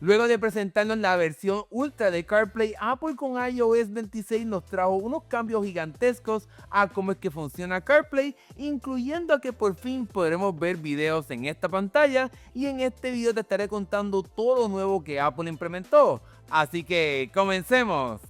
Luego de presentarnos la versión Ultra de CarPlay, Apple con iOS 26 nos trajo unos cambios gigantescos a cómo es que funciona CarPlay, incluyendo a que por fin podremos ver videos en esta pantalla, y en este video te estaré contando todo lo nuevo que Apple implementó. Así que comencemos.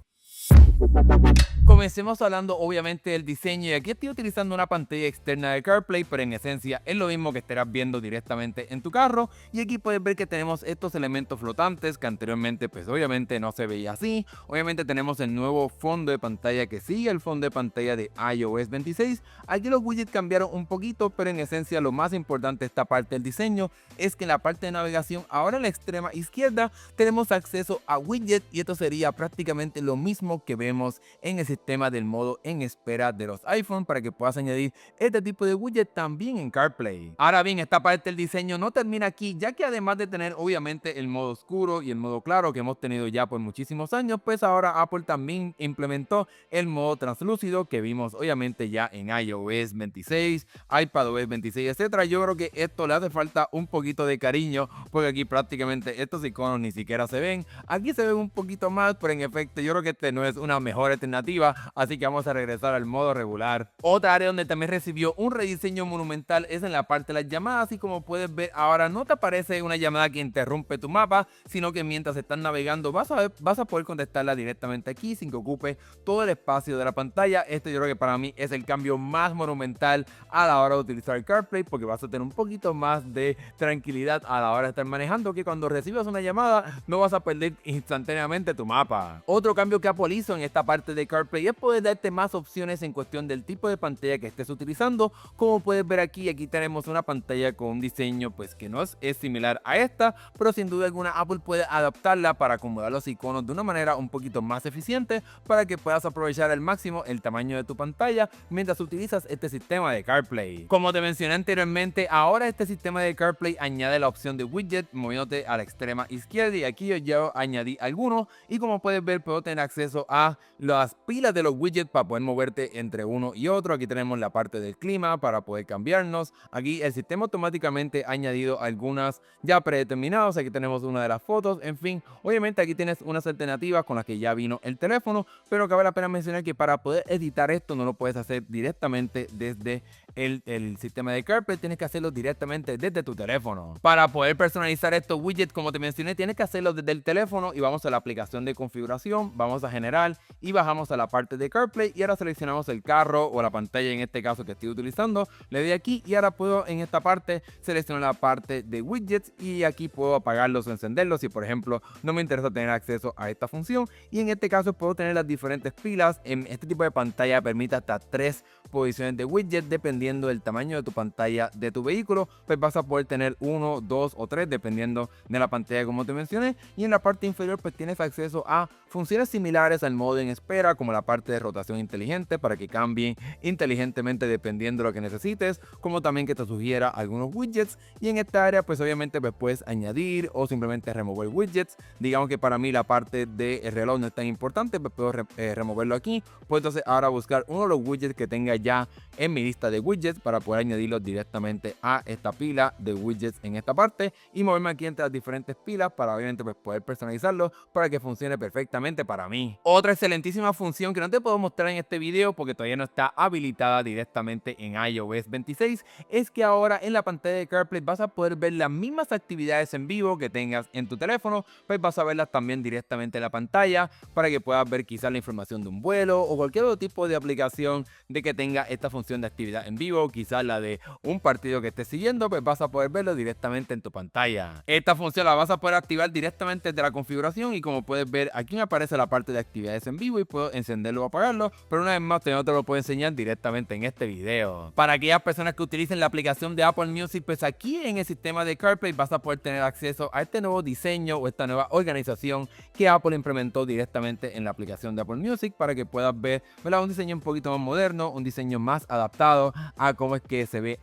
Comencemos hablando obviamente del diseño, y aquí estoy utilizando una pantalla externa de CarPlay, pero en esencia es lo mismo que estarás viendo directamente en tu carro, y aquí puedes ver que tenemos estos elementos flotantes que anteriormente pues obviamente no se veía así. Obviamente tenemos el nuevo fondo de pantalla que sigue el fondo de pantalla de iOS 26, aquí los widgets cambiaron un poquito, pero en esencia lo más importante de esta parte del diseño es que en la parte de navegación ahora en la extrema izquierda tenemos acceso a widgets, y esto sería prácticamente lo mismo que vemos en el sistema del modo en espera de los iPhone, para que puedas añadir este tipo de widget también en CarPlay. Ahora bien, esta parte del diseño no termina aquí, ya que además de tener obviamente el modo oscuro y el modo claro que hemos tenido ya por muchísimos años, pues ahora Apple también implementó el modo translúcido que vimos obviamente ya en iOS 26, iPadOS 26, etcétera. Yo creo que esto le hace falta un poquito de cariño, porque aquí prácticamente estos iconos ni siquiera se ven. Aquí se ven un poquito más, pero en efecto yo creo que este no es una mejor alternativa, así que vamos a regresar al modo regular. Otra área donde también recibió un rediseño monumental es en la parte de las llamadas, y como puedes ver ahora no te aparece una llamada que interrumpe tu mapa, sino que mientras estás navegando vas a poder contestarla directamente aquí sin que ocupe todo el espacio de la pantalla. Esto yo creo que para mí es el cambio más monumental a la hora de utilizar CarPlay, porque vas a tener un poquito más de tranquilidad a la hora de estar manejando, que cuando recibas una llamada no vas a perder instantáneamente tu mapa. Otro cambio que Apple hizo en esta parte de CarPlay es poder darte más opciones en cuestión del tipo de pantalla que estés utilizando. Como puedes ver aquí tenemos una pantalla con un diseño pues que no es similar a esta, pero sin duda alguna Apple puede adaptarla para acomodar los iconos de una manera un poquito más eficiente, para que puedas aprovechar al máximo el tamaño de tu pantalla mientras utilizas este sistema de CarPlay. Como te mencioné anteriormente, ahora este sistema de CarPlay añade la opción de widget moviéndote a la extrema izquierda, y aquí yo ya añadí algunos, y como puedes ver puedo tener acceso a las pilas de los widgets para poder moverte entre uno y otro. Aquí tenemos la parte del clima para poder cambiarnos. Aquí el sistema automáticamente ha añadido algunas ya predeterminadas. Aquí tenemos una de las fotos. En fin, obviamente aquí tienes unas alternativas con las que ya vino el teléfono, pero cabe la pena mencionar que para poder editar esto no lo puedes hacer directamente desde el sistema de CarPlay, tienes que hacerlo directamente desde tu teléfono. Para poder personalizar estos widgets, como te mencioné, tienes que hacerlo desde el teléfono, y vamos a la aplicación de configuración, vamos a general y bajamos a la parte de CarPlay, y ahora seleccionamos el carro o la pantalla en este caso que estoy utilizando. Le doy aquí y ahora puedo en esta parte seleccionar la parte de widgets, y aquí puedo apagarlos o encenderlos si por ejemplo no me interesa tener acceso a esta función. Y en este caso puedo tener las diferentes pilas. En este tipo de pantalla permite hasta 3 posiciones de widget dependiendo del tamaño de tu pantalla de tu vehículo, pues vas a poder tener 1, 2 o 3 dependiendo de la pantalla como te mencioné. Y en la parte inferior pues tienes acceso a funciones similares al modo en espera, como la parte de rotación inteligente para que cambie inteligentemente dependiendo de lo que necesites, como también que te sugiera algunos widgets. Y en esta área pues obviamente pues puedes añadir o simplemente remover widgets. Digamos que para mí la parte del reloj no es tan importante, pues puedo removerlo aquí. Pues entonces ahora buscar uno de los widgets que tenga ya en mi lista de widgets para poder añadirlos directamente a esta pila de widgets en esta parte, y moverme aquí entre las diferentes pilas para obviamente pues poder personalizarlo para que funcione perfectamente para mí. Otra excelentísima función que no te puedo mostrar en este video porque todavía no está habilitada directamente en iOS 26 es que ahora en la pantalla de CarPlay vas a poder ver las mismas actividades en vivo que tengas en tu teléfono, pues vas a verlas también directamente en la pantalla para que puedas ver quizás la información de un vuelo o cualquier otro tipo de aplicación de que tenga esta función de actividad en vivo, quizás la de un partido que estés siguiendo, pues vas a poder verlo directamente en tu pantalla. Esta función la vas a poder activar directamente desde la configuración, y como puedes ver aquí me aparece la parte de actividades en vivo y puedo encenderlo o apagarlo, pero una vez más no te lo puedo enseñar directamente en este video. Para aquellas personas que utilicen la aplicación de Apple Music, pues aquí en el sistema de CarPlay vas a poder tener acceso a este nuevo diseño o esta nueva organización que Apple implementó directamente en la aplicación de Apple Music, para que puedas ver, ¿verdad?, un diseño un poquito más moderno, un diseño más adaptado a cómo es que se ve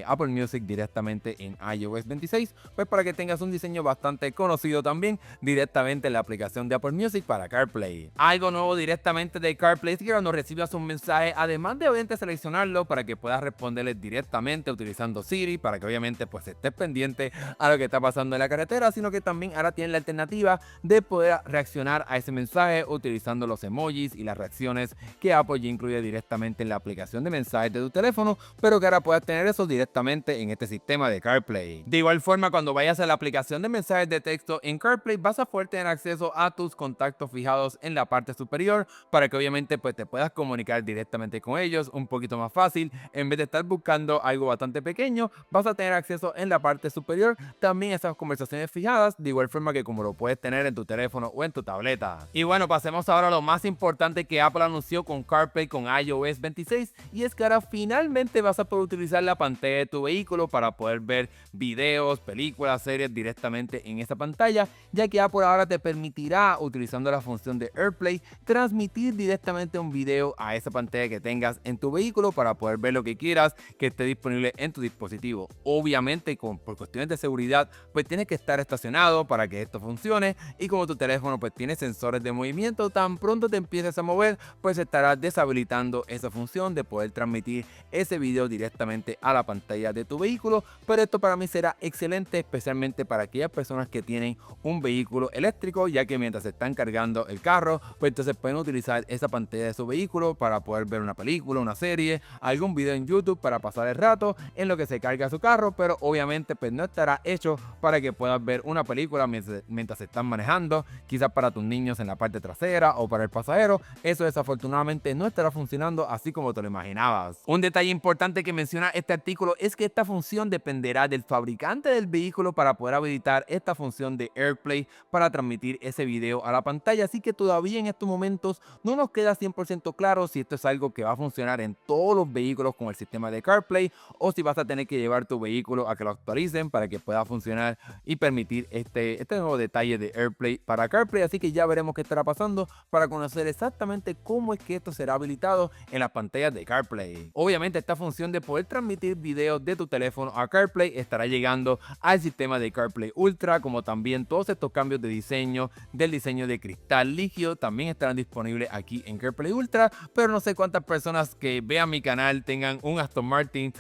Apple Music directamente en iOS 26, pues para que tengas un diseño bastante conocido también directamente en la aplicación de Apple Music para CarPlay. Algo nuevo directamente de de CarPlay es que cuando recibas un mensaje, además de obviamente seleccionarlo para que puedas responderle directamente utilizando Siri, para que obviamente pues estés pendiente a lo que está pasando en la carretera, sino que también ahora tienes la alternativa de poder reaccionar a ese mensaje utilizando los emojis y las reacciones que Apple ya incluye directamente en la aplicación de mensajes de tu teléfono, pero que ahora puedas tener eso directamente en este sistema de CarPlay. De igual forma, cuando vayas a la aplicación de mensajes de texto en CarPlay, vas a poder tener acceso a tus contactos fijados en la parte superior para que obviamente pues te puedas comunicar directamente con ellos un poquito más fácil. En vez de estar buscando algo bastante pequeño, vas a tener acceso en la parte superior también a esas conversaciones fijadas, de igual forma que como lo puedes tener en tu teléfono o en tu tableta. Y bueno, pasemos ahora a lo más importante que Apple anunció con CarPlay con iOS 26, y es que ahora finalmente vas a poder utilizar la pantalla de tu vehículo para poder ver videos, películas, series directamente en esa pantalla, ya que Apple ahora te permitirá, utilizando la función de AirPlay, transmitir directamente un video a esa pantalla que tengas en tu vehículo para poder ver lo que quieras que esté disponible en tu dispositivo. Obviamente por cuestiones de seguridad pues tienes que estar estacionado para que esto funcione, y como tu teléfono pues tiene sensores de movimiento, tan pronto te empieces a mover pues estarás deshabilitando esa función de poder transmitir ese video directamente a la pantalla de tu vehículo. Pero esto para mí será excelente, especialmente para aquellas personas que tienen un vehículo eléctrico, ya que mientras se están cargando el carro pues entonces pueden utilizar esa pantalla de su vehículo para poder ver una película, una serie, algún video en YouTube para pasar el rato en lo que se carga su carro, pero obviamente pues no estará hecho para que puedas ver una película mientras se están manejando, quizás para tus niños en la parte trasera o para el pasajero. Eso desafortunadamente no estará funcionando así como te lo imaginabas. Un detalle importante que menciona este artículo es que esta función dependerá del fabricante del vehículo para poder habilitar esta función de AirPlay para transmitir ese video a la pantalla, así que todavía en estos momentos no nos queda 100% claro si esto es algo que va a funcionar en todos los vehículos con el sistema de CarPlay, o si vas a tener que llevar tu vehículo a que lo actualicen para que pueda funcionar y permitir este nuevo detalle de AirPlay para CarPlay. Así que ya veremos qué estará pasando para conocer exactamente cómo es que esto será habilitado en las pantallas de CarPlay. Obviamente esta función de poder transmitir videos de tu teléfono a CarPlay estará llegando al sistema de CarPlay Ultra, como también todos estos cambios de diseño del diseño de cristal líquido también estarán disponibles aquí en CarPlay Ultra, pero no sé cuántas personas que vean mi canal tengan un Aston Martin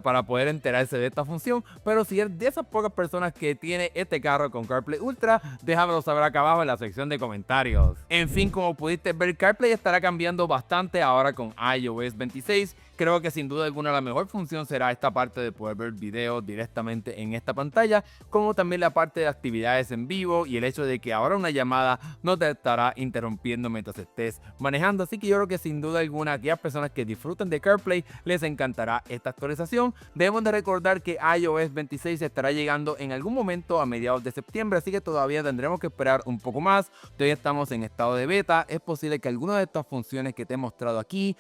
para poder enterarse de esta función, pero si eres de esas pocas personas que tiene este carro con CarPlay Ultra, déjamelo saber acá abajo en la sección de comentarios. En fin, como pudiste ver, CarPlay estará cambiando bastante ahora con iOS 26. Creo que sin duda alguna la mejor función será esta parte de poder ver videos directamente en esta pantalla, como también la parte de actividades en vivo y el hecho de que ahora una llamada no te estará interrumpiendo mientras estés manejando. Así que yo creo que sin duda alguna aquellas personas que disfruten de CarPlay les encantará esta actualización. Debemos de recordar que iOS 26 estará llegando en algún momento a mediados de septiembre, así que todavía tendremos que esperar un poco más. Todavía estamos en estado de beta. Es posible que algunas de estas funciones que te he mostrado aquí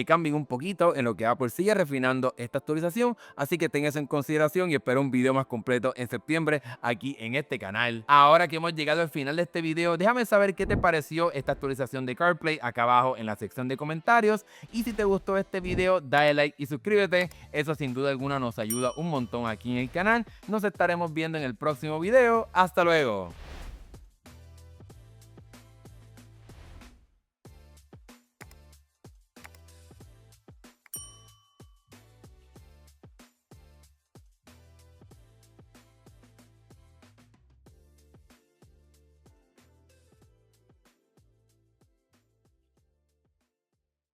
cambien un poquito en lo que Apple sigue refinando esta actualización, así que ten eso en consideración y espero un video más completo en septiembre aquí en este canal. Ahora que hemos llegado al final de este video, déjame saber qué te pareció esta actualización de CarPlay acá abajo en la sección de comentarios, y si te gustó este video dale like y suscríbete, eso sin duda alguna nos ayuda un montón aquí en el canal. Nos estaremos viendo en el próximo video, hasta luego.